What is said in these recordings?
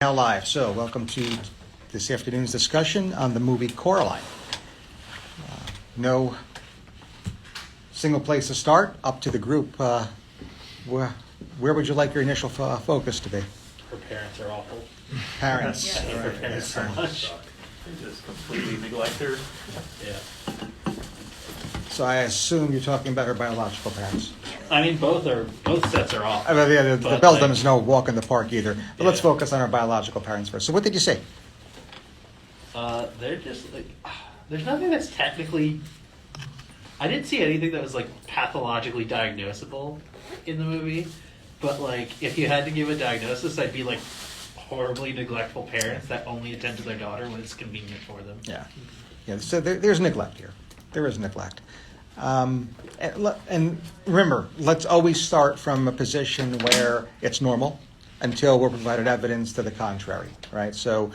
Now live. So welcome to this afternoon's discussion on the movie Coraline. No single place to start. Up to the group. Where would you like your initial focus to be? Her parents are awful. Parents. I hate her parents so much. They just completely neglect her. Yeah. So I assume you're talking about her biological parents. I mean, both sets are awful. I mean, the Beldam is no walk in the park either. But let's Yeah. focus on our biological parents first. So what did you say? They're just like, there's nothing that's technically. I didn't see anything that was like pathologically diagnosable in the movie, but like if you had to give a diagnosis, I'd be like horribly neglectful parents that only attend to their daughter when it's convenient for them. Yeah. So there's neglect here. There is neglect. And remember, let's always start from a position where it's normal until we're provided evidence to the contrary, right? So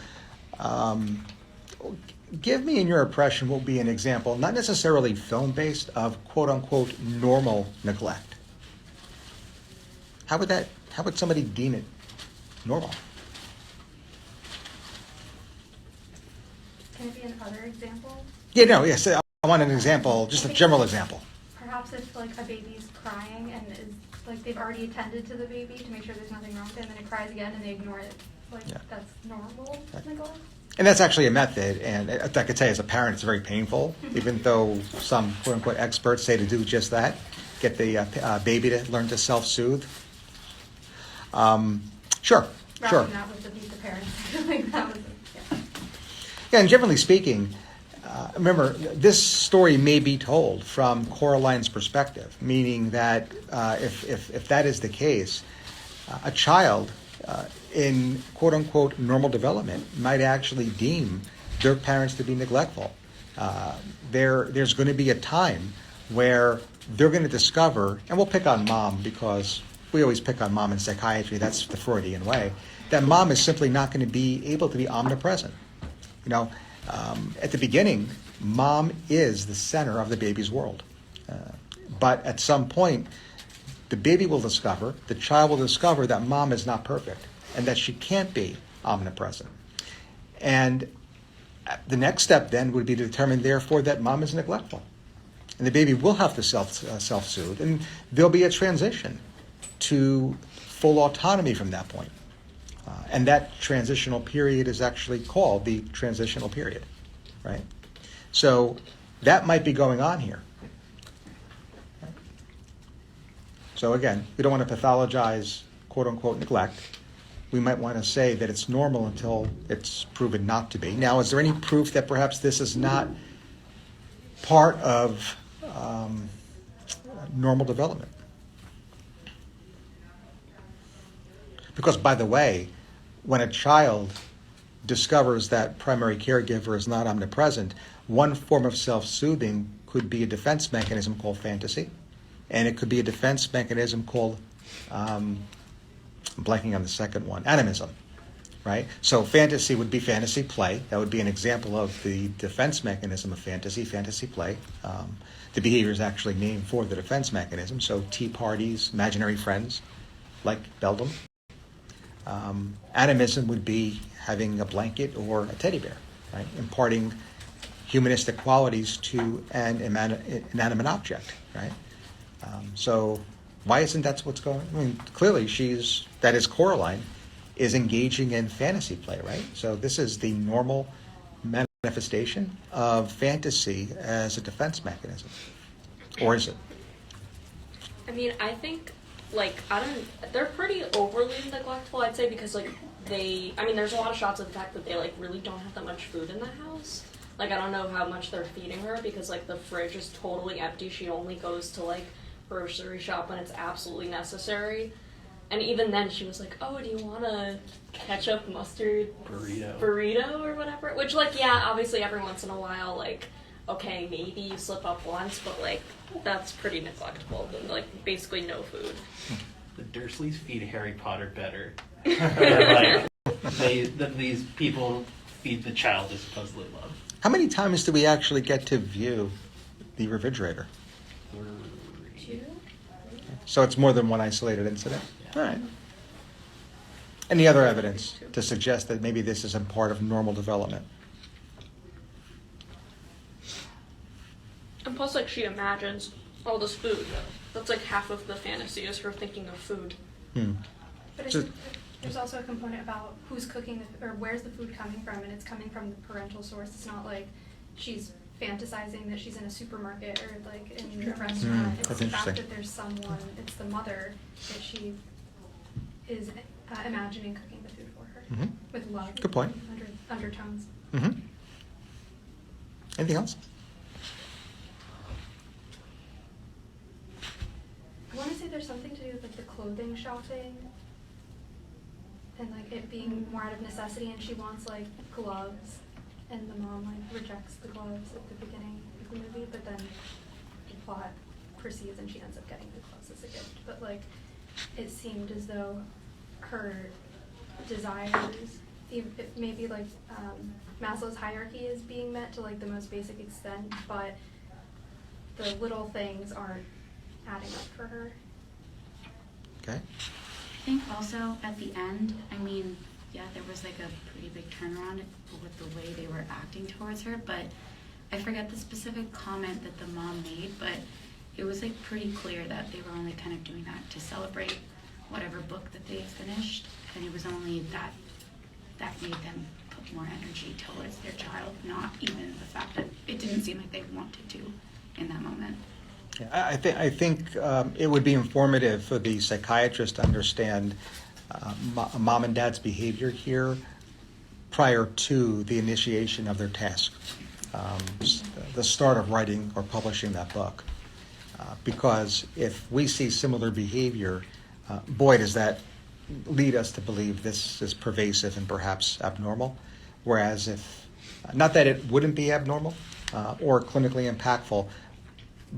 give me, in your impression, what would be an example, not necessarily film-based, of quote-unquote normal neglect. How would somebody deem it normal? Can it be another example? Yes. I want an example, just a general example. Perhaps if like a baby's crying and is like they've already attended to the baby to make sure there's nothing wrong with it, and then it cries again and they ignore it. Like that's normal neglect. And that's actually a method, and I could say as a parent it's very painful, even though some quote-unquote experts say to do just that, get the baby to learn to self-soothe. Sure. Rather than that with the parents. Like that was Yeah, and generally speaking, remember, this story may be told from Coraline's perspective, meaning that if that is the case, a child in quote-unquote normal development might actually deem their parents to be neglectful. There's going to be a time where they're going to discover, and we'll pick on mom because we always pick on mom in psychiatry, that's the Freudian way, that mom is simply not going to be able to be omnipresent. At the beginning, mom is the center of the baby's world. But at some point, the baby will discover, the child will discover that mom is not perfect and that she can't be omnipresent. And the next step then would be to determine, therefore, that mom is neglectful. And the baby will have to self-soothe, and there'll be a transition to full autonomy from that point. And that transitional period is actually called the transitional period, right? So that might be going on here. So again, we don't want to pathologize quote-unquote neglect. We might want to say that it's normal until it's proven not to be. Now, is there any proof that perhaps this is not part of normal development? Because, by the way, when a child discovers that primary caregiver is not omnipresent, one form of self-soothing could be a defense mechanism called fantasy, and it could be a defense mechanism called, I'm blanking on the second one, animism, right? So fantasy would be fantasy play. That would be an example of the defense mechanism of fantasy play. The behavior is actually named for the defense mechanism, so tea parties, imaginary friends, like Beldam. Animism would be having a blanket or a teddy bear, right? Imparting humanistic qualities to an inanimate object, right? So why isn't that what's going on? I mean, clearly that is Coraline, is engaging in fantasy play, right? So this is the normal manifestation of fantasy as a defense mechanism. Or is it? I mean, I think, they're pretty overly neglectful, I'd say, because, there's a lot of shots of the fact that they, really don't have that much food in the house. I don't know how much they're feeding her because, the fridge is totally empty. She only goes to, grocery shop when it's absolutely necessary. And even then, she was like, oh, do you want a ketchup mustard burrito or whatever? Which, obviously every once in a while, okay, maybe you slip up once, but, that's pretty neglectful. Basically no food. The Dursleys feed Harry Potter better than these people feed the child they supposedly love. How many times do we actually get to view the refrigerator? 2. So it's more than one isolated incident? Yeah. All right. Any other evidence to suggest that maybe this isn't part of normal development? And plus, like, she imagines all this food. That's like half of the fantasy is her thinking of food. But I So- think there's also a component about who's cooking or where's the food coming from, and it's coming from the parental source. It's not like she's fantasizing that she's in a supermarket or like in a restaurant. It's That's the fact interesting. that there's someone, it's the mother that she is imagining cooking the food for her Mhm. with love. Good point. Undertones. Mm-hmm. Anything else? I want to say there's something to do with like the clothing shopping and like it being more out of necessity, and she wants like gloves, and the mom like rejects the gloves at the beginning of the movie, but then the plot proceeds and she ends up getting the gloves as a gift. But like it seemed as though her desires, maybe like Maslow's hierarchy is being met to like the most basic extent, but the little things aren't adding up for her. Okay. I think also at the end, I mean, yeah, there was like a pretty big turnaround with the way they were acting towards her, but I forget the specific comment that the mom made, but it was like pretty clear that they were only kind of doing that to celebrate whatever book that they finished, and it was only that made them put more energy towards their child, not even the fact that it didn't seem like they wanted to in that moment. Yeah, I think it would be informative for the psychiatrist to understand mom and dad's behavior here prior to the initiation of their task, the start of writing or publishing that book. Because if we see similar behavior, boy, does that lead us to believe this is pervasive and perhaps abnormal. Whereas if, not that it wouldn't be abnormal or clinically impactful,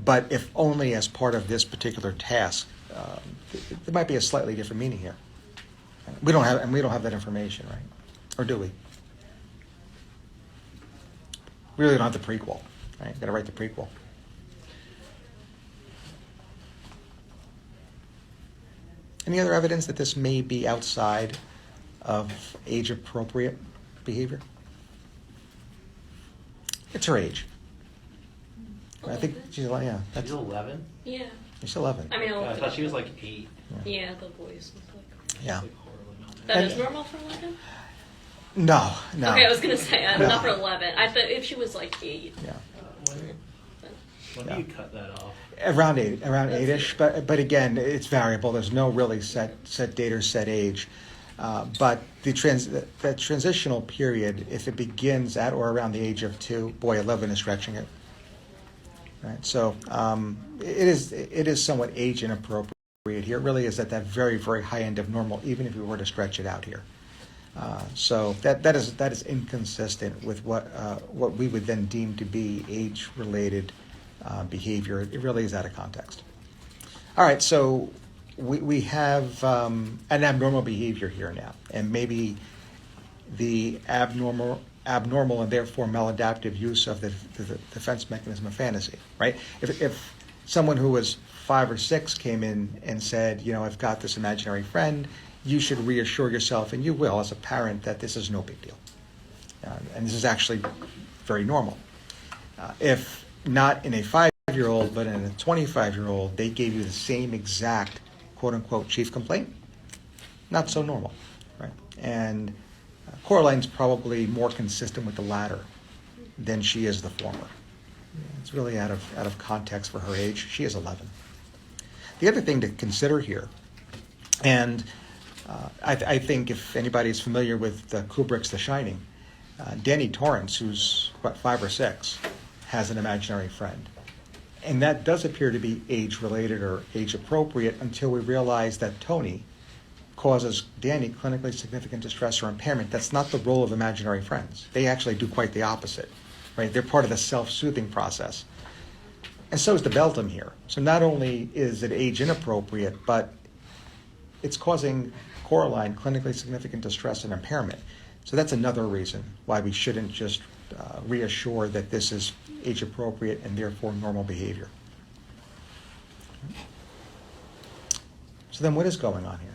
but if only as part of this particular task, there might be a slightly different meaning here. We don't have that information, right? Or do we? We really don't have the prequel, right? Got to write the prequel. Any other evidence that this may be outside of age-appropriate behavior? It's her age. I think she's like, yeah. She's 11? Yeah. She's 11. I mean, I thought she was like 8. yeah, the voice was like. Yeah. Like Coraline on That And- is normal for 11? No. Okay, I was gonna say No. not for 11. I thought if she was like 8. Yeah. When Yeah. do you cut that off? Around 8-ish, That's but again, it's variable. There's no really set date or set age. But that transitional period, if it begins at or around the age of 2, boy, 11 is stretching it. Right. So it is somewhat age inappropriate here. It really is at that very, very high end of normal, even if we were to stretch it out here. So that is inconsistent with what we would then deem to be age-related behavior. It really is out of context. All right, so we have an abnormal behavior here now, and maybe the abnormal and therefore maladaptive use of the defense mechanism of fantasy, right? If someone who was 5 or 6 came in and said, I've got this imaginary friend, you should reassure yourself, and you will as a parent, that this is no big deal. And this is actually very normal. If not in a 5-year-old, but in a 25-year-old, they gave you the same exact quote-unquote chief complaint, not so normal, right? And Coraline's probably more consistent with the latter than she is the former. It's really out of context for her age. She is 11. The other thing to consider here, and I think if anybody is familiar with Kubrick's The Shining, Danny Torrance, who's about 5 or 6, has an imaginary friend. And that does appear to be age-related or age-appropriate until we realize that Tony causes Danny clinically significant distress or impairment. That's not the role of imaginary friends. They actually do quite the opposite, right? They're part of the self-soothing process. And so is the Beltum here. So not only is it age inappropriate, but it's causing Coraline clinically significant distress and impairment. So that's another reason why we shouldn't just reassure that this is age appropriate and therefore normal behavior. So then what is going on here?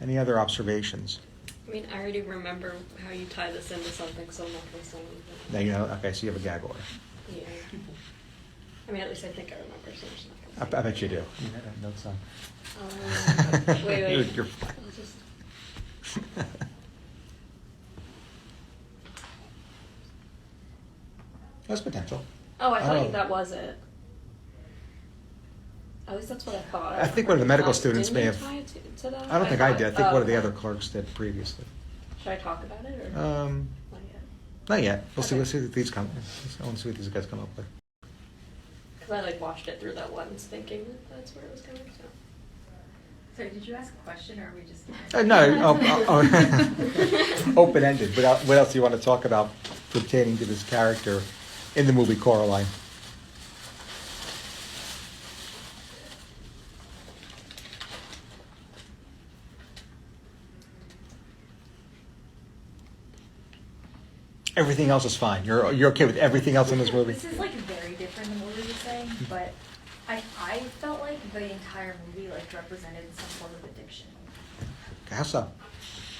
Any other observations? I mean, I already remember how you tie this into something, so I'm not going to say anything. Now you know. Okay, so you have a gag order. Yeah. I mean, at least I think I remember, so I'm just not I going to say bet you do. You had notes on. wait. You're I'll fine. just... There's potential. Oh, I thought Oh. that was it. At least that's what I thought. I think one of the medical students Didn't may you have- tie it to that? I don't think I did. I think Oh, one of the okay. other clerks did previously. Should I talk about it or Um, not yet? Not yet. We'll see. Okay. We'll see what these come. I want to see what these guys come up with. Because I like watched it through that lens, thinking that that's where it was going. So. Sorry, did you ask a question or are we just? No, open-ended. What else do you want to talk about pertaining to this character in the movie Coraline? Everything else is fine. You're okay with everything else in this movie? This is like very different than what we were saying, but I felt like the entire movie like represented some form of addiction. How so?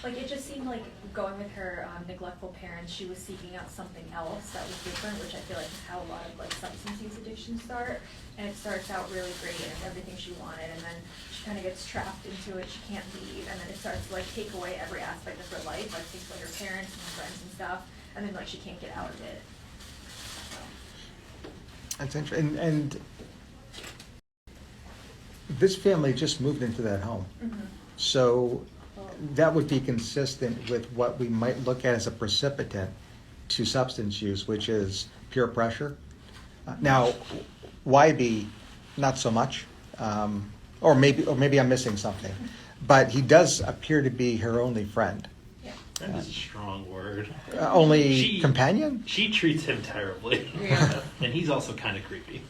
Like it just seemed like going with her neglectful parents, she was seeking out something else that was different, which I feel like is how a lot of like substance use addictions start. And it starts out really great and it's everything she wanted, and then she kind of gets trapped into it. She can't leave, and then it starts to like take away every aspect of her life, like takes away her parents and her friends and stuff, and then like she can't get out of it. So. That's interesting. And this family just moved into that home. Mm-hmm. So that would be consistent with what we might look at as a precipitant to substance use, which is peer pressure. Now, YB, not so much, or maybe I'm missing something, but he does appear to be her only friend. Yeah. That is a strong word. Only companion? She treats him terribly. Yeah. And he's also kind of creepy.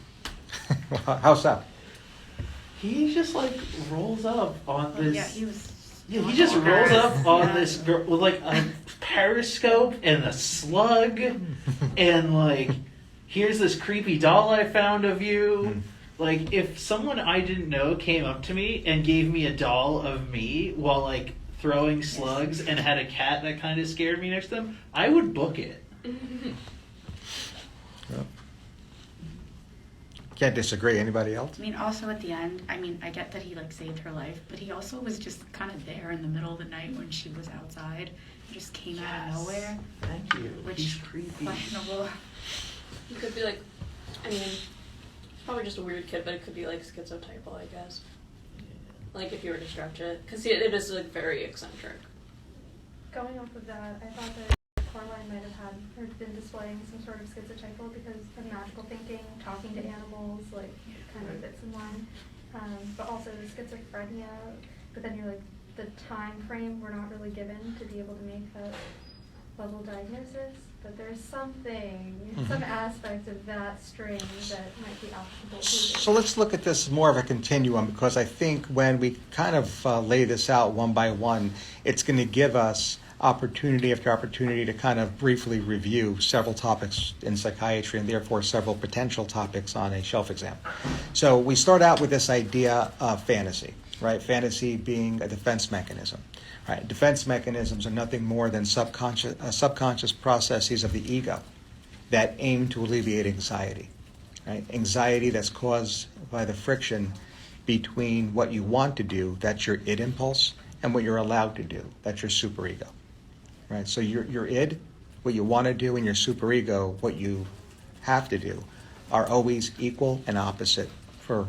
How so? He just like rolls up on this. Yeah, he was. Yeah, he just rolls up on this girl with like a periscope and a slug, and like, here's this creepy doll I found of you. Like, if someone I didn't know came up to me and gave me a doll of me while like throwing slugs and had a cat that kind of scared me next to them, I would book it. Yep. Can't disagree. Anybody else? I mean, also at the end, I mean, I get that he like saved her life, but he also was just kind of there in the middle of the night when she was outside. He just came out of nowhere. Thank you. Which He's creepy. questionable. He could be like, I mean, probably just a weird kid, but it could be like schizotypal, I guess. Like if you were to stretch it, because it is like very eccentric. Going off of that, I thought that Coraline might have had or been displaying some sort of schizotypal because of magical thinking, talking to animals, like kind of fits in line. But also schizophrenia. But then you're like, the time frame we're not really given to be able to make that level diagnosis. But there's something, some aspect of that strain that might be applicable to this. So let's look at this more of a continuum, because I think when we kind of lay this out one by one, it's going to give us opportunity after opportunity to kind of briefly review several topics in psychiatry and therefore several potential topics on a shelf exam. So we start out with this idea of fantasy, right? Fantasy being a defense mechanism. Right. Defense mechanisms are nothing more than subconscious processes of the ego that aim to alleviate anxiety. Right? Anxiety that's caused by the friction between what you want to do, that's your id impulse, and what you're allowed to do, that's your superego. Right? So your id, what you want to do, and your superego, what you have to do, are always equal and opposite for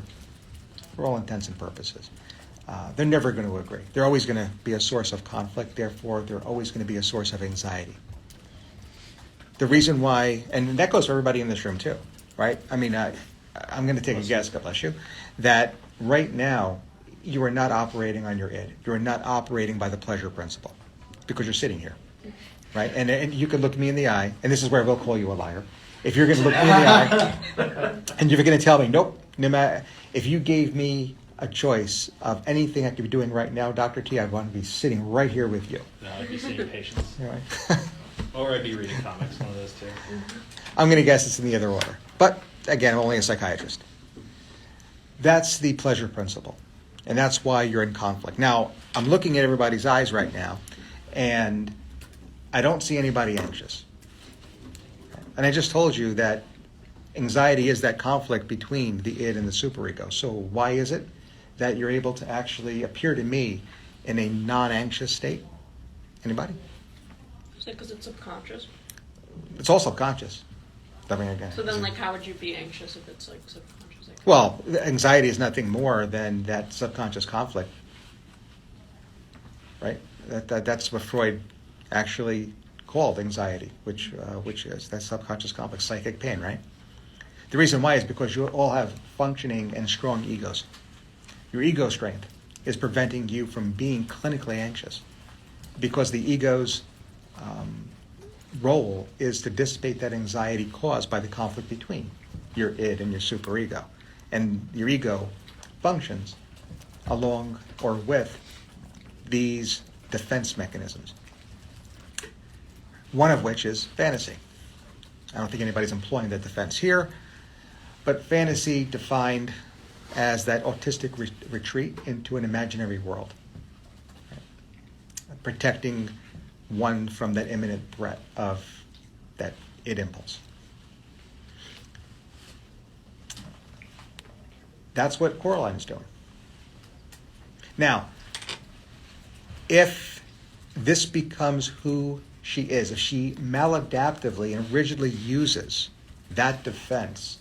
all intents and purposes. They're never going to agree. They're always going to be a source of conflict. Therefore, they're always going to be a source of anxiety. The reason why, and that goes for everybody in this room too, right? I mean, I'm going to take a guess, God bless you, that right now you are not operating on your id. You are not operating by the pleasure principle because you're sitting here, right? And you can look me in the eye, and this is where I will call you a liar. If you're going to look me in the eye and you're going to tell me, nope, no matter, if you gave me a choice of anything I could be doing right now, Dr. T, I'd want to be sitting right here with you. No, I'd be seeing patients. Right. Or I'd be reading comics, one of those two. I'm going to guess it's in the other order. But, again, I'm only a psychiatrist. That's the pleasure principle. And that's why you're in conflict. Now, I'm looking at everybody's eyes right now, And I don't see anybody anxious. And I just told you that anxiety is that conflict between the id and the superego. So why is it that you're able to actually appear to me in a non-anxious state? Anybody? Is it because it's subconscious? It's all subconscious. I mean, again, So then, like, how would you be anxious if it's like subconscious? well, anxiety is nothing more than that subconscious conflict, right? That's what Freud actually called anxiety, which is that subconscious conflict, psychic pain, right? The reason why is because you all have functioning and strong egos. Your ego strength is preventing you from being clinically anxious, because the ego's role is to dissipate that anxiety caused by the conflict between your id and your superego. And your ego functions along or with these defense mechanisms, one of which is fantasy. I don't think anybody's employing that defense here, but fantasy defined as that autistic retreat into an imaginary world, right? Protecting one from that imminent threat of that id impulse. That's what Coraline is doing. Now, if this becomes who she is, if she maladaptively and rigidly uses that defense,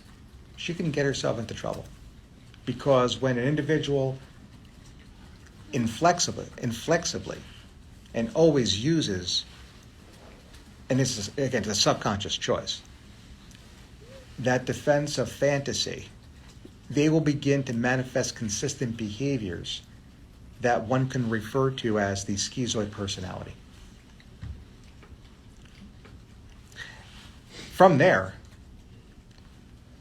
she can get herself into trouble. Because when an individual inflexibly, and always uses, and this is, again, the subconscious choice, that defense of fantasy, they will begin to manifest consistent behaviors that one can refer to as the schizoid personality. From there,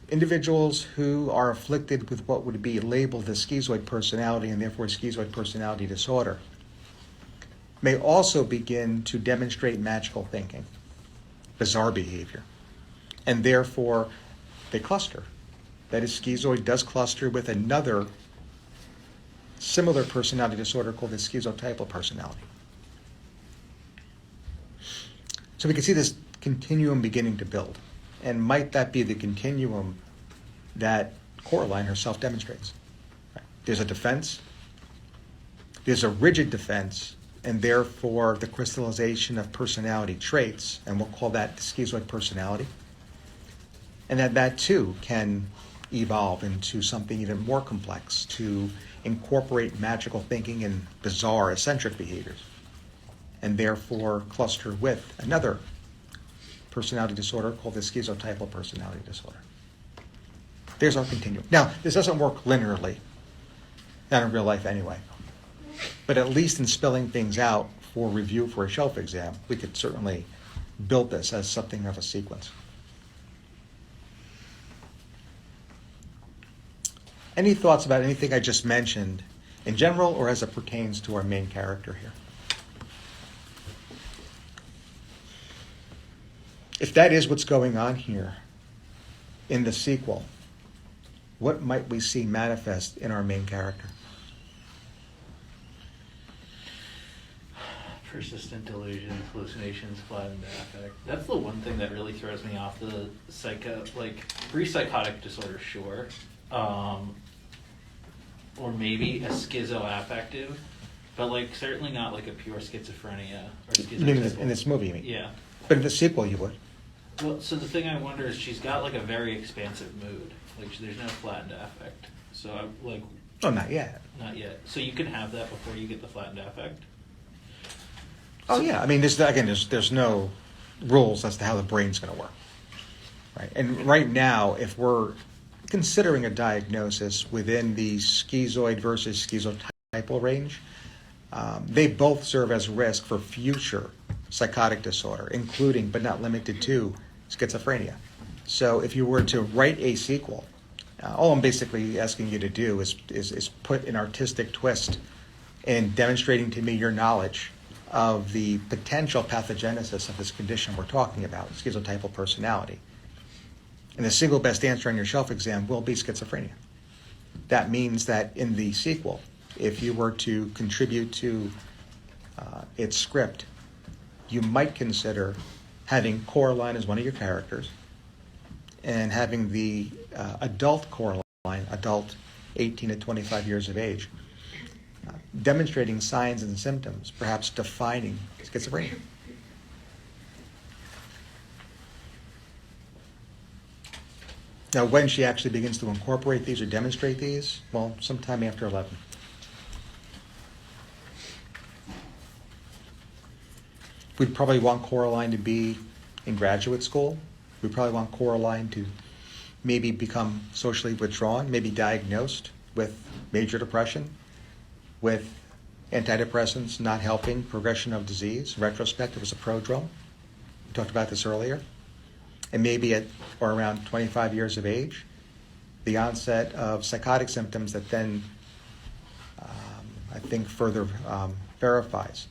individuals who are afflicted with what would be labeled as schizoid personality and therefore schizoid personality disorder may also begin to demonstrate magical thinking, bizarre behavior, and therefore they cluster. That is, schizoid does cluster with another similar personality disorder called the schizotypal personality. So we can see this continuum beginning to build. And might that be the continuum that Coraline herself demonstrates? Right. There's a defense, there's a rigid defense, and therefore the crystallization of personality traits, and we'll call that the schizoid personality. And that too can evolve into something even more complex to incorporate magical thinking and bizarre eccentric behaviors, and therefore cluster with another personality disorder called the schizotypal personality disorder. There's our continuum. Now, this doesn't work linearly, not in real life anyway, but at least in spelling things out for review for a shelf exam, we could certainly build this as something of a sequence. Any thoughts about anything I just mentioned in general or as it pertains to our main character here? If that is what's going on here in the sequel, what might we see manifest in our main character? Persistent delusions, hallucinations, flattened affect. That's the one thing that really throws me off the pre-psychotic disorder, sure. Or maybe a schizoaffective, but like certainly not like a pure schizophrenia or You mean schizotypal. in this movie, you mean? Yeah. But in the sequel, you would. Well, so the thing I wonder is she's got like a very expansive mood. Like there's no flattened affect. So I like. Oh, not yet. Not yet. So you can have that before you get the flattened affect. Oh, yeah. I mean, there's no rules as to how the brain's going to work, right? And right now, if we're considering a diagnosis within the schizoid versus schizotypal range, they both serve as risk for future psychotic disorder, including but not limited to schizophrenia. So if you were to write a sequel, all I'm basically asking you to do is put an artistic twist in demonstrating to me your knowledge of the potential pathogenesis of this condition we're talking about, schizotypal personality. And the single best answer on your shelf exam will be schizophrenia. That means that in the sequel, if you were to contribute to its script you might consider having Coraline as one of your characters and having the adult Coraline, adult 18 to 25 years of age, demonstrating signs and symptoms, perhaps defining schizophrenia. Now, when she actually begins to incorporate these or demonstrate these, well, sometime after 11. We'd probably want Coraline to be in graduate school. We'd probably want Coraline to maybe become socially withdrawn, maybe diagnosed with major depression, with antidepressants not helping progression of disease. In retrospect, it was a prodrome. We talked about this earlier. And maybe at or around 25 years of age, the onset of psychotic symptoms that then, I think, further verifies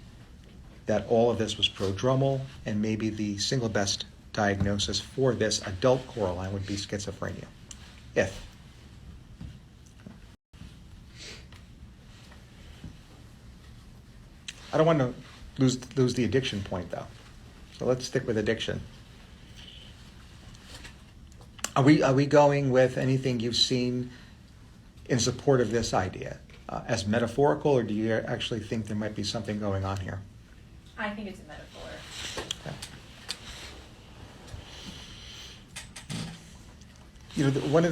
that all of this was prodromal, and maybe the single best diagnosis for this adult Coraline would be schizophrenia. If. I don't want to lose the addiction point, though. So let's stick with addiction. Are we going with anything you've seen in support of this idea as metaphorical, or do you actually think there might be something going on here? I think it's a metaphor. Okay. You know, one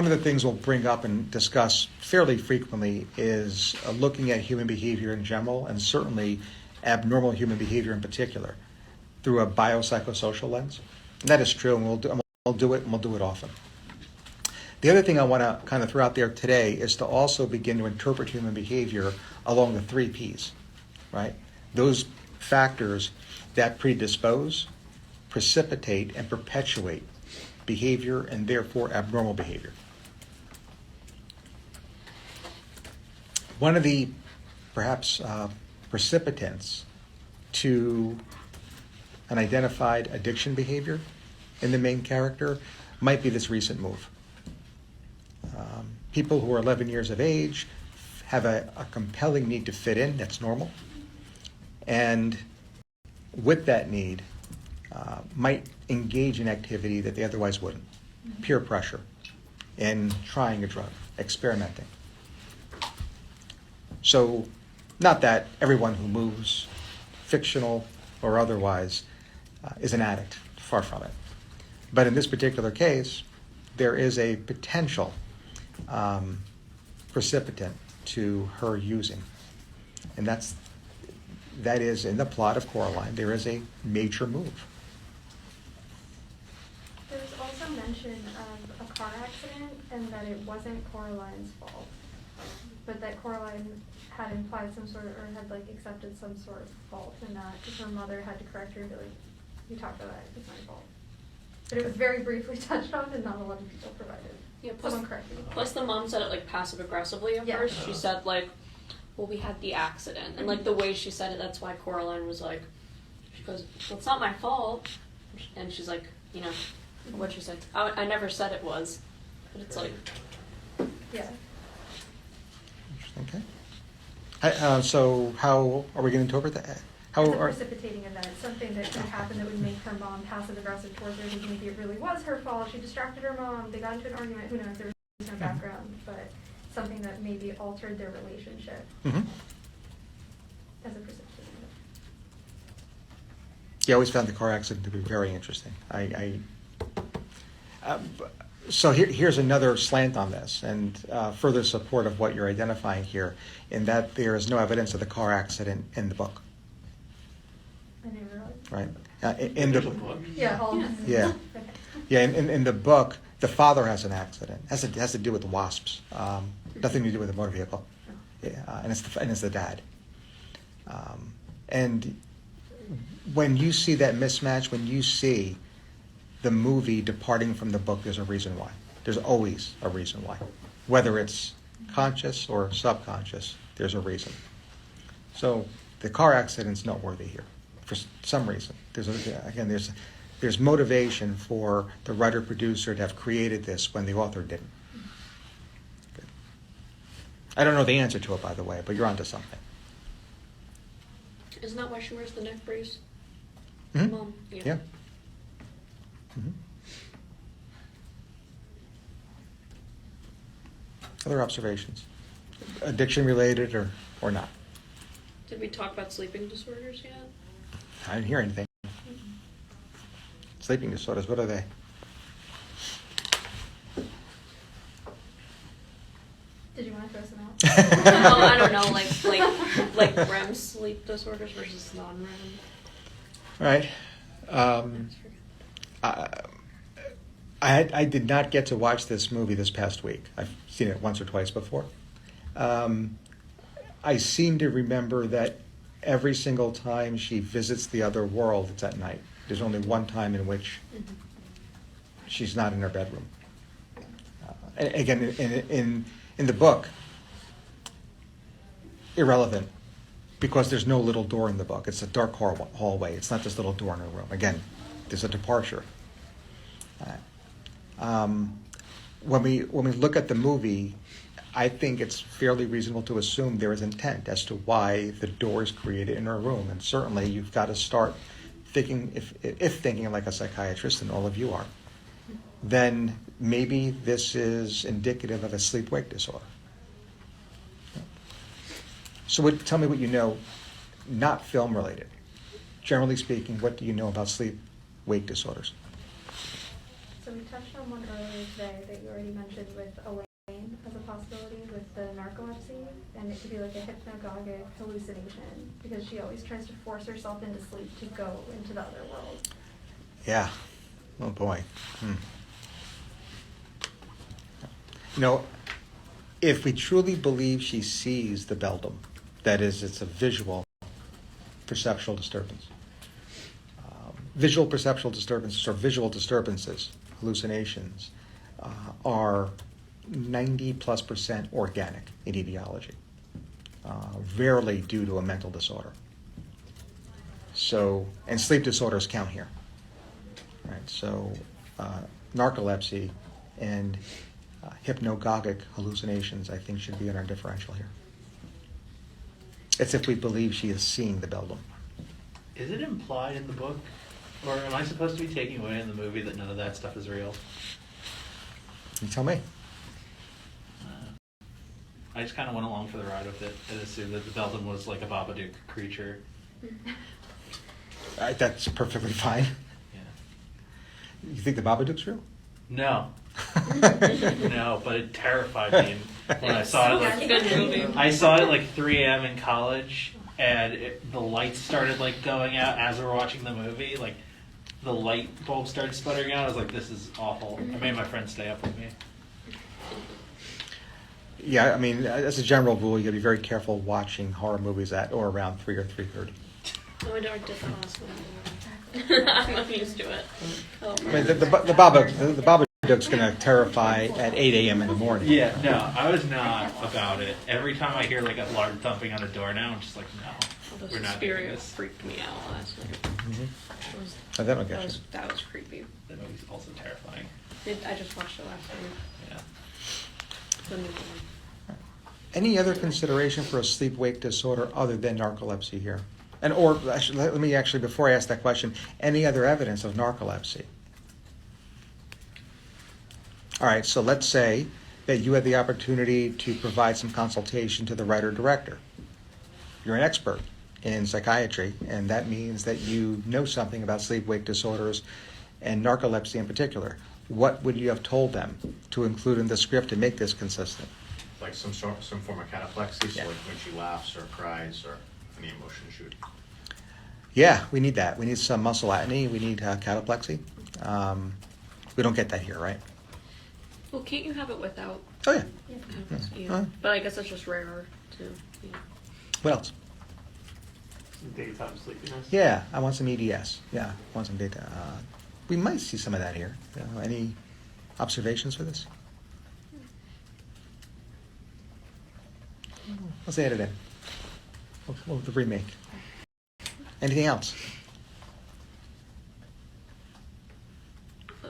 of the things we'll bring up and discuss fairly frequently is looking at human behavior in general, and certainly abnormal human behavior in particular, through a biopsychosocial lens. And that is true, and we'll do it often. The other thing I want to kind of throw out there today is to also begin to interpret human behavior along the 3 Ps, right? Those factors that predispose, precipitate, and perpetuate behavior, and therefore abnormal behavior. One of the perhaps precipitants to an identified addiction behavior in the main character might be this recent move. People who are 11 years of age have a compelling need to fit in. That's normal. And with that need, might engage in activity that they otherwise wouldn't. Peer pressure in trying a drug, experimenting. So, not that everyone who moves, fictional or otherwise, is an addict. Far from it. But in this particular case, there is a potential precipitant to her using. And that is in the plot of Coraline, there is a major move. There was also mention of a car accident and that it wasn't Coraline's fault, but that Coraline had implied some sort of, or had like accepted some sort of fault in that, because her mother had to correct her and be like, you talked about it, it's my fault. But it was very briefly touched on and not a lot of people provided. Yeah, Someone corrected me. Plus the mom said it like passive aggressively at Yeah. first. She said like, well, we had the accident. And like the way she said it, that's why Coraline was like, she goes, well, it's not my fault. And she's like, you know, what'd she say? I never said it was. But it's like. Yeah. Okay. So how are we going to interpret that? How It's a are, precipitating event, something that could happen that would make her mom passive aggressive towards her, because maybe it really was her fault, she distracted her mom, they got into an argument, who knows, there was no background, but something that maybe altered their relationship Mhm. as a precipitating event. Yeah, I always found the car accident to be very interesting. So here's another slant on this, and further support of what you're identifying here, in that there is no evidence of the car accident in the book, I never realized. right? In There's a the book. Yeah, all yeah, Okay. yeah. In the book, the father has an accident. Has to do with the wasps. Nothing to do with the motor vehicle. Yeah, and it's the dad. And when you see that mismatch, when you see the movie departing from the book, there's a reason why. There's always a reason why. Whether it's conscious or subconscious, there's a reason. So the car accident's noteworthy here for some reason. There's motivation for the writer-producer to have created this when the author didn't. Good. I don't know the answer to it, by the way, but you're onto something. Isn't that why she wears the neck brace? Mhm. Mom. Yeah. Mhm. Other observations? Addiction related or not? Did we talk about sleeping disorders yet? I didn't hear anything. Sleeping disorders, what are they? Did you want to throw some out? No, I don't know, like REM sleep disorders versus non-REM. All right. I did not get to watch this movie this past week. I've seen it once or twice before. I seem to remember that every single time she visits the other world, it's at night. There's only one time in which she's not in her bedroom. Again, in the book, irrelevant, because there's no little door in the book. It's a dark hallway. It's not this little door in her room. Again, there's a departure. When we look at the movie, I think it's fairly reasonable to assume there is intent as to why the door is created in her room. And certainly you've got to start thinking, if thinking like a psychiatrist, and all of you are, then maybe this is indicative of a sleep-wake disorder. So tell me what you know, not film-related. Generally speaking, what do you know about sleep-wake disorders? So we touched on one earlier today that you already mentioned with Elaine as a possibility with the narcolepsy, and it could be like a hypnagogic hallucination because she always tries to force herself into sleep to go into the other world. Yeah. Oh boy. You know, if we truly believe she sees the beldam, that is, it's a visual perceptual disturbance. Visual perceptual disturbances or visual disturbances, hallucinations, are 90+% organic in etiology, rarely due to a mental disorder. So, and sleep disorders count here. Right, so narcolepsy and hypnagogic hallucinations, I think, should be in our differential here. It's if we believe she is seeing the beldam. Is it implied in the book, or am I supposed to be taking away in the movie that none of that stuff is real? You tell me. I just kind of went along for the ride with it and assumed that the Beldam was like a Babadook creature. That's perfectly fine. Yeah. You think the Babadook's real? No. No, but it terrified me when I saw it. It's a good movie. I saw it like 3 a.m. in college, and the lights started like going out as we were watching the movie. Like the light bulb started sputtering out. I was like, "This is awful." I made my friend stay up with me. Yeah, I mean, as a general rule, you got to be very careful watching horror movies at or around 3 or 3:30. Oh, my dog did that last night. I'm not used to it. Oh, I mean, the Babadook's going to terrify at 8 a.m. in the morning. Yeah, no, I was not about it. Every time I hear like a loud thumping on a door now, I'm just like, no, we're the not doing spirit this. freaked me out last night. Mm-hmm. That was, Oh, that'll get you. that was creepy. That movie's also terrifying. I just watched it last night. Yeah. The new one. Any other consideration for a sleep-wake disorder other than narcolepsy here? And or actually, let me actually, before I ask that question, any other evidence of narcolepsy? All right, so let's say that you had the opportunity to provide some consultation to the writer-director. You're an expert in psychiatry, and that means that you know something about sleep-wake disorders and narcolepsy in particular. What would you have told them to include in the script to make this consistent? Like some form of cataplexy, so Yeah. like when she laughs or cries or any emotion she would. Yeah, we need that. We need some muscle atony. We need cataplexy. We don't get that here, right? Well, can't you have it without? Oh, yeah. Yeah. But I guess it's just rarer too. Yeah. What else? Daytime sleepiness. Yeah, I want some EDS. Yeah, I want some data. We might see some of that here. Any observations for this? Let's add it in. We'll the remake. Anything else?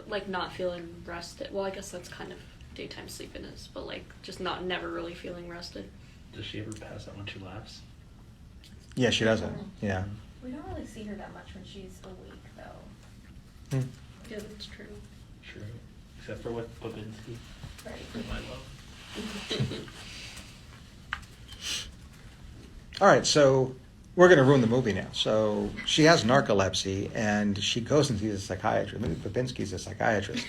Like not feeling rested. Well, I guess that's kind of daytime sleepiness, but like just never really feeling rested. Does she ever pass out when she laughs? Yeah, she doesn't. Yeah. We don't really see her that much when she's awake, though. Hmm. Yeah, that's true. True. Except for with Babinski. Right. Whom I love. All right, so we're going to ruin the movie now. So she has narcolepsy, and she goes and sees a psychiatrist. Maybe Babinski's a psychiatrist.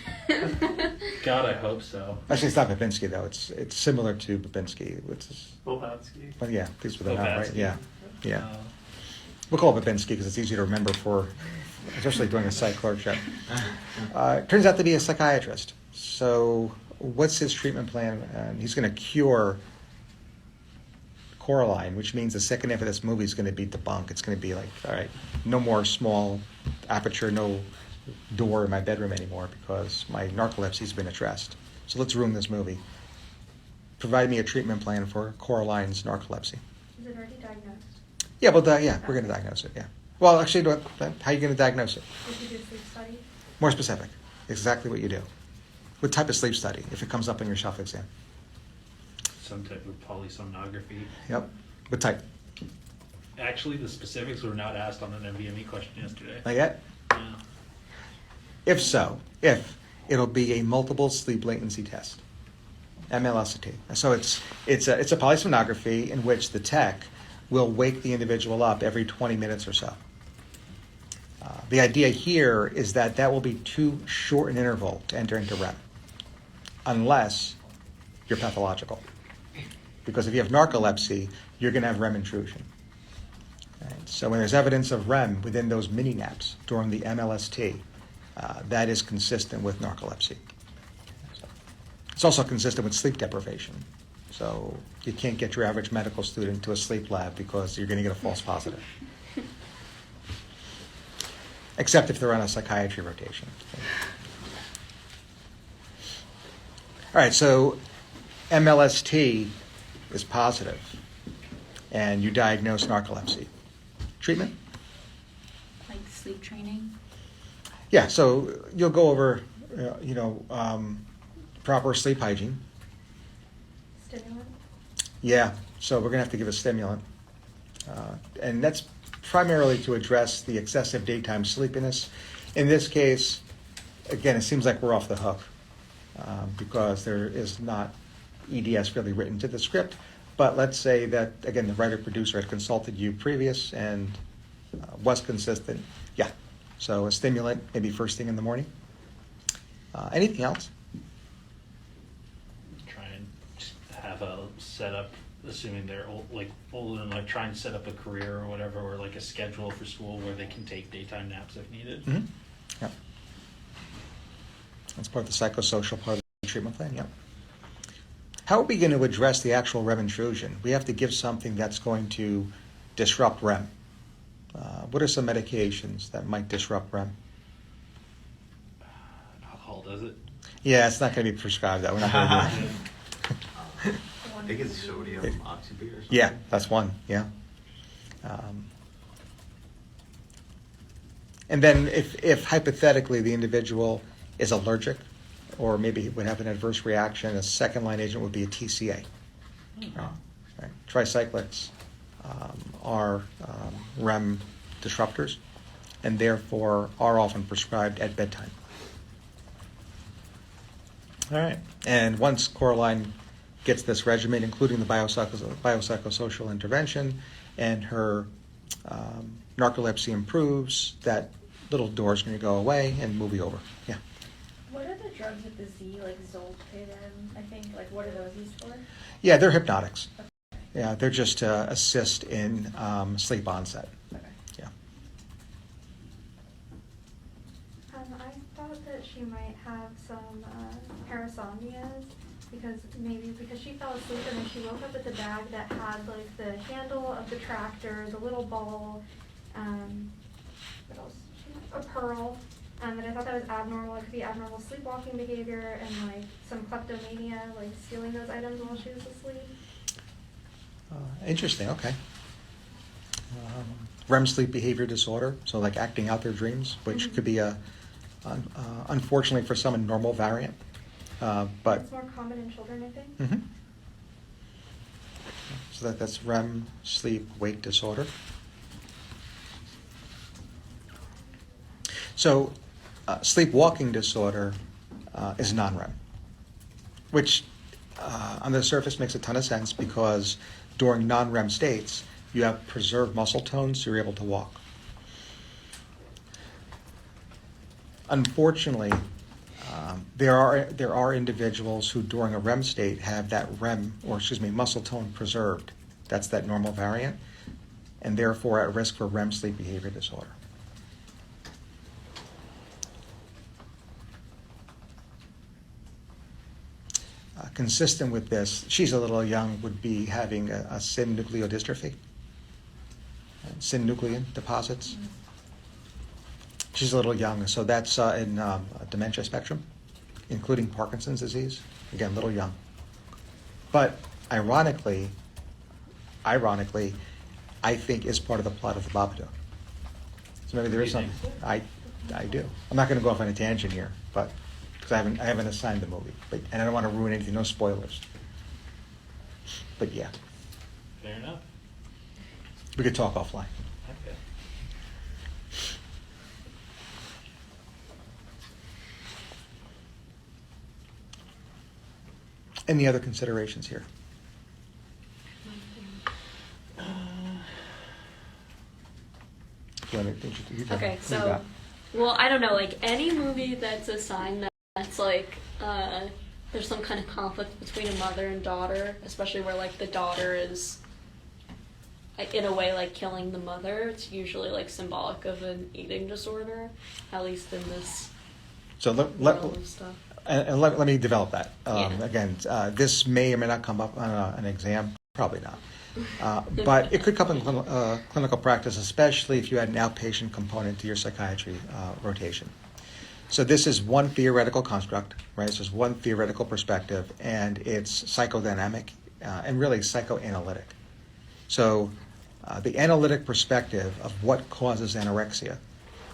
God, I hope so. Actually, it's not Babinski, though. It's similar to Babinski, which is... Blavatsky. Well, yeah, these were the not right. Blavatsky. Yeah, yeah. Uh, We'll call it Babinski because it's easy to remember for, especially doing a psych clerkship. Turns out to be a psychiatrist. So what's his treatment plan? He's going to cure Coraline, which means the second half of this movie is going to be debunked. It's going to be like, all right, no more small aperture, no door in my bedroom anymore because my narcolepsy's been addressed. So let's ruin this movie. Provide me a treatment plan for Coraline's narcolepsy. Is it already diagnosed? Yeah, well, yeah, we're going to diagnose it, yeah. Well, actually, how are you going to diagnose it? Did you do a sleep study? More specific. Exactly what you do. What type of sleep study, if it comes up in your self-exam? some type of polysomnography. Yep. What type? Actually, the specifics were not asked on an MVME question yesterday. Not yet? Yeah. If it'll be a multiple sleep latency test, MLST. So it's a polysomnography in which the tech will wake the individual up every 20 minutes or so. The idea here is that will be too short an interval to enter into REM, unless you're pathological. Because if you have narcolepsy, you're going to have REM intrusion. Right? So when there's evidence of REM within those mini naps during the MLST, that is consistent with narcolepsy. So it's also consistent with sleep deprivation. So you can't get your average medical student to a sleep lab because you're going to get a false positive. Except if they're on a psychiatry rotation. All right, so MLST is positive, and you diagnose narcolepsy. Treatment? Like sleep training? Yeah, so you'll go over, proper sleep hygiene. Stimulant? Yeah, so we're going to have to give a stimulant. And that's primarily to address the excessive daytime sleepiness. In this case, again, it seems like we're off the hook because there is not EDS really written to the script. But let's say that, again, the writer-producer had consulted you previous and was consistent. Yeah, so a stimulant, maybe first thing in the morning. Anything else? Try and have a setup, assuming they're older, and try and set up a career or whatever, or like a schedule for school where they can take daytime naps if needed. Mm-hmm. Yeah. That's part of the psychosocial part of the treatment plan, yeah. How are we going to address the actual REM intrusion? We have to give something that's going to disrupt REM. What are some medications that might disrupt REM? Alcohol does it? Yeah, it's not going to be prescribed. That we're not going to do it. I think it's sodium oxybate or something. Yeah, that's one. Yeah. And then if hypothetically the individual is allergic or maybe would have an adverse reaction, a second-line agent would be a TCA. Right. Tricyclics are REM disruptors and therefore are often prescribed at bedtime. All right. And once Coraline gets this regimen, including the biopsychosocial intervention, and her narcolepsy improves, that little door's going to go away and movie over. Yeah. What are the drugs with the Z, like Zolpidem, I think? Like, what are those used for? Yeah, they're hypnotics. Yeah, they're just to assist in sleep onset. Okay. Yeah. I thought that she might have some parasomnias because she fell asleep and then she woke up with a bag that had like the handle of the tractor, the little ball, what else? A pearl. And I thought that was abnormal. It could be abnormal sleepwalking behavior and like some kleptomania, like stealing those items while she was asleep. Interesting. Okay. REM sleep behavior disorder, so like acting out their dreams, which could be unfortunately for some, a normal variant. But it's more common in children, I think. Mm-hmm. So that's REM sleep wake disorder. So, sleepwalking disorder is non-REM, which on the surface makes a ton of sense because during non-REM states, you have preserved muscle tone, so you're able to walk. Unfortunately, there are individuals who during a REM state have that muscle tone preserved. That's that normal variant, and therefore at risk for REM sleep behavior disorder. Consistent with this, she's a little young, would be having a synucleodystrophy, synuclein deposits. She's a little young, so that's in dementia spectrum, including Parkinson's disease. Again, little young. But ironically, I think is part of the plot of the Babadook. So maybe there is something. I do. I'm not going to go off on a tangent here, but because I haven't assigned the movie, and I don't want to ruin anything. No spoilers. But yeah, Fair enough. we could talk offline. Okay. Any other considerations here? Okay, so, well, I don't know, like, any movie that's assigned that's, like, there's some kind of conflict between a mother and daughter, especially where, like, the daughter is, like, in a way, like, killing the mother, it's usually, like, symbolic of an eating disorder, at least in this So world of stuff. and let me develop that. Yeah. Again, this may or may not come up on an exam, probably not. But it could come in clinical practice, especially if you had an outpatient component to your psychiatry rotation. So this is one theoretical construct, right? This is one theoretical perspective, and it's psychodynamic and really psychoanalytic. So the analytic perspective of what causes anorexia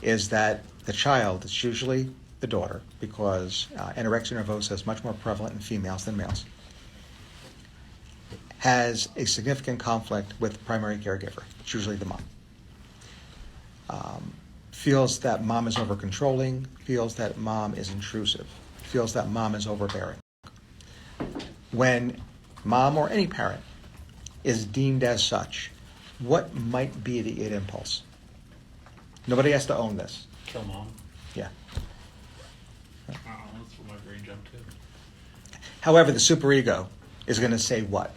is that the child, it's usually the daughter, because anorexia nervosa is much more prevalent in females than males, has a significant conflict with the primary caregiver. It's usually the mom. Feels that mom is over-controlling, feels that mom is intrusive, feels that mom is overbearing. When mom or any parent is deemed as such, what might be the id impulse? Nobody has to own this. Kill mom. Yeah. Oh, that's where my brain jumped to. However, the superego is going to say what?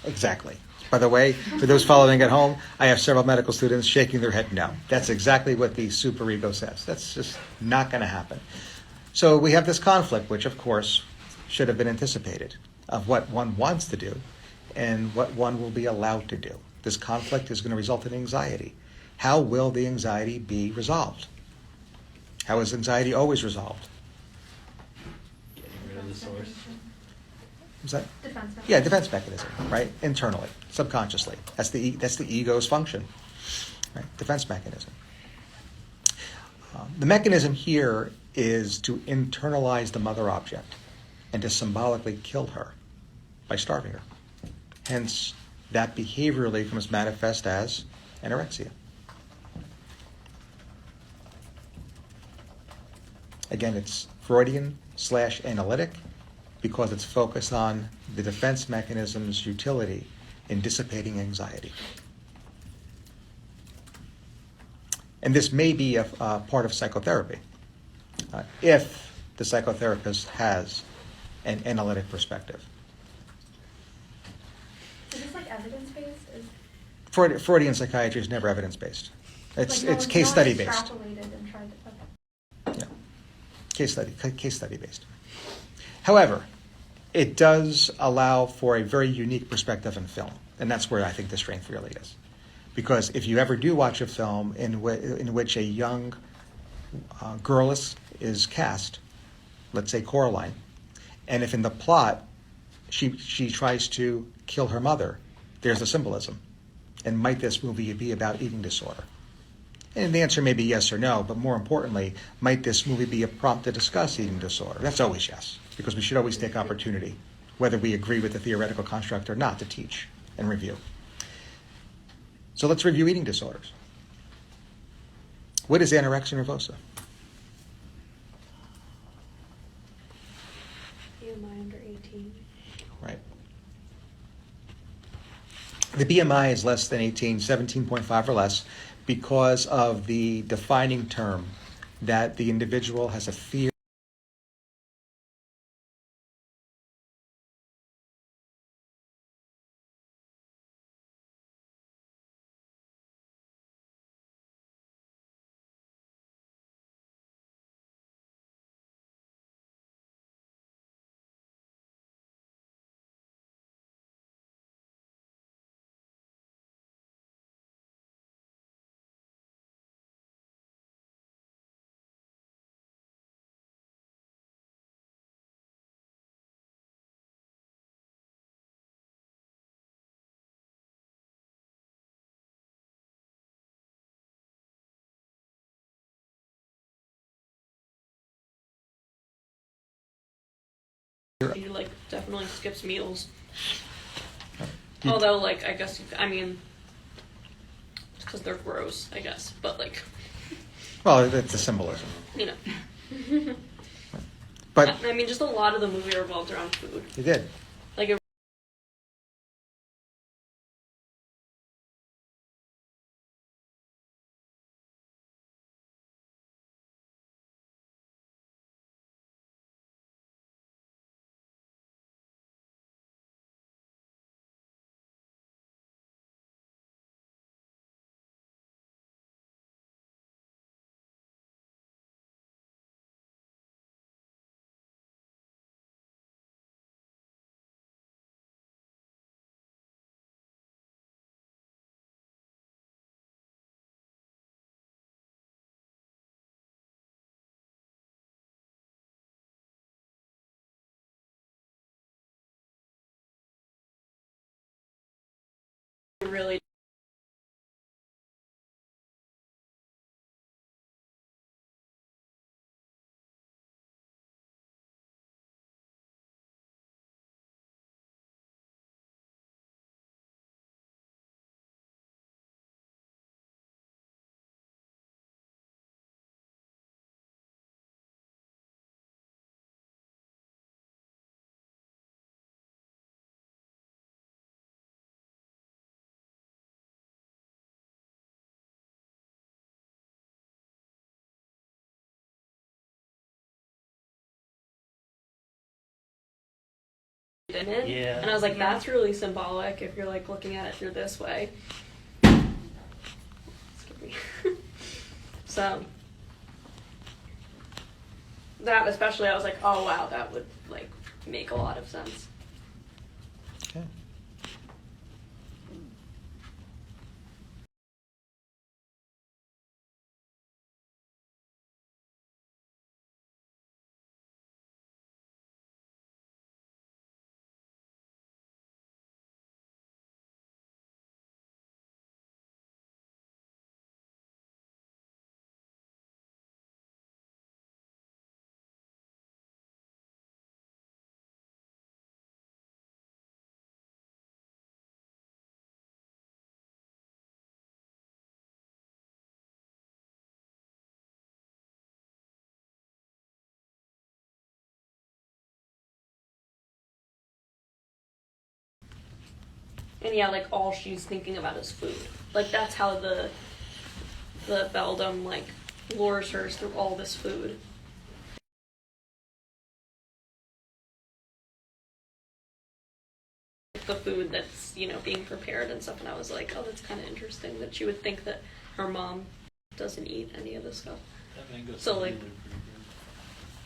Exactly. By the way, for those following at home, I have several medical students shaking their head no. That's exactly what the superego says. That's just not going to happen. So we have this conflict, which of course should have been anticipated, of what one wants to do and what one will be allowed to do. This conflict is going to result in anxiety. How will the anxiety be resolved? How is anxiety always resolved? Getting rid of the source. Is that? Defense mechanism. Yeah, defense mechanism, right? Internally, subconsciously. That's the ego's function, right? Defense mechanism. The mechanism here is to internalize the mother object and to symbolically kill her by starving her. Hence, that behaviorally comes manifest as anorexia. Again, it's Freudian/analytic because it's focused on the defense mechanism's utility in dissipating anxiety. And this may be a part of psychotherapy if the psychotherapist has an analytic perspective. Is this like evidence-based? Freudian psychiatry is never evidence-based. It's Like, no, case not study based. extrapolated and tried to, okay. Yeah. Case study based. However, it does allow for a very unique perspective in film, and that's where I think the strength really is. Because if you ever do watch a film in which a young girl is cast, let's say Coraline, and if in the plot she tries to kill her mother, there's a symbolism. And might this movie be about eating disorder? And the answer may be yes or no, but more importantly, might this movie be a prompt to discuss eating disorder? That's always yes, because we should always take opportunity, whether we agree with the theoretical construct or not, to teach and review. So let's review eating disorders. What is anorexia nervosa? BMI under 18. Right. The BMI is less than 18, 17.5 or less, because of the defining term that the individual has a fear He like definitely skips meals. You- Although, like, I guess I mean, because they're gross, I guess. But like, well, that's a symbolism. you know, But I mean, just a lot of the movie revolved around food. he did. Like, it really. In it. Yeah. And I was like, that's really symbolic if you're like looking at it through this way. Excuse me. So that especially, I was like, oh wow, that would like make a lot of sense. Okay. And yeah, like all she's thinking about is food. Like that's how the beldam like lures her through all this food. The food that's, you know, being prepared and stuff, and I was like, oh, that's kind of interesting that she would think that her mom doesn't eat any of this stuff. That mango So, smoothie like- looked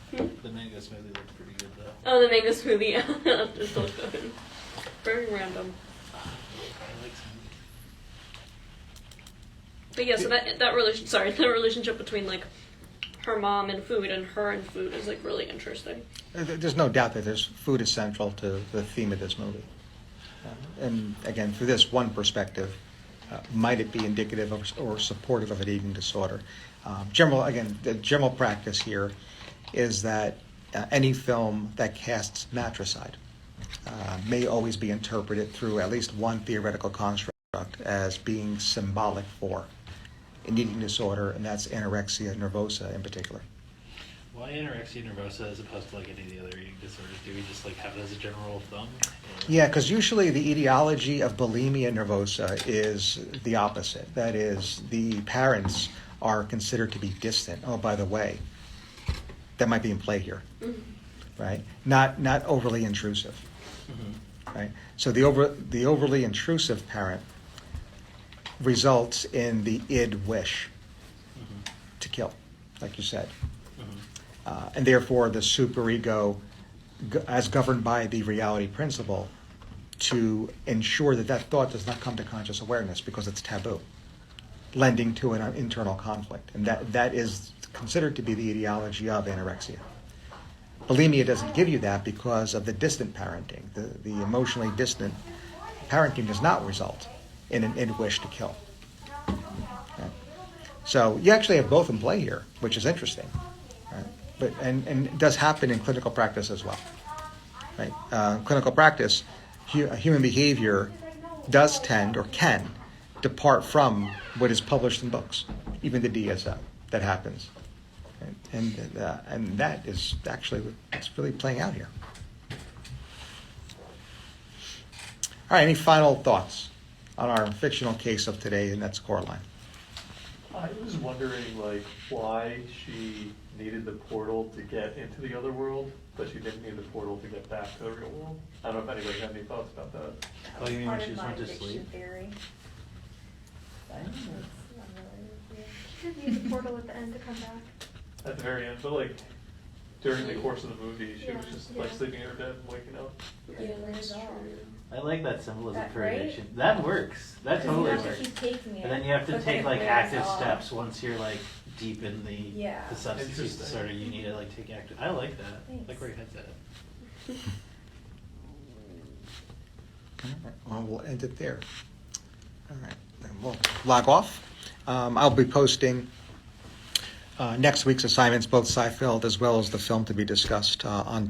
pretty good. The mango smoothie looked pretty good though. Oh, the mango smoothie, yeah. It's so good. Very random. I like smoothies. But yeah, so the relationship between like her mom and food and her and food is like really interesting. There's no doubt that food is central to the theme of this movie. And again, through this one perspective, might it be indicative of, or supportive of an eating disorder? The general practice here is that any film that casts matricide may always be interpreted through at least one theoretical construct as being symbolic for an eating disorder, and that's anorexia nervosa in particular. Why anorexia nervosa as opposed to like any of the other eating disorders? Do we just like have it as a general rule of thumb? Or- Yeah, because usually the etiology of bulimia nervosa is the opposite. That is, the parents are considered to be distant. Oh, by the way, that might be in play here, right? Not overly intrusive, right? So the overly intrusive parent results in the id wish to kill, like you said. And therefore, the superego, as governed by the reality principle, to ensure that that thought does not come to conscious awareness because it's taboo, lending to an internal conflict. And that is considered to be the etiology of anorexia. Bulimia doesn't give you that because of the distant parenting. The emotionally distant parenting does not result in an id wish to kill. Right? So you actually have both in play here, which is interesting. Right? But and it does happen in clinical practice as well. Right? Clinical practice, human behavior does tend or can depart from what is published in books, even the DSM. That happens, right? And that is actually what's really playing out here. All right, any final thoughts on our fictional case of today, and that's Coraline? I was wondering, like, why she needed the portal to get into the other world, but she didn't need the portal to get back to the real world. I don't know if anybody had any thoughts about that. Oh, you mean when Part she of just my went to addiction sleep? theory. But it's unrelated to you. She didn't need the portal at the end to come back. At the very end, but like during the course of the movie, she was Yeah, just yeah. like sleeping in her bed and waking up. Yeah, that's true. I like that symbolism That- for right? addiction. That works. That 'Cause totally you have works. to keep taking it. And then you have to but then take it like wears active off. steps once you're like deep in the Yeah. substance use Interesting. disorder. You need to like take active. I like that. I like Thanks. where your head's at. All right, well, we'll end it there. All right, then we'll log off. I'll be posting next week's assignments, both Seinfeld as well as the film to be discussed on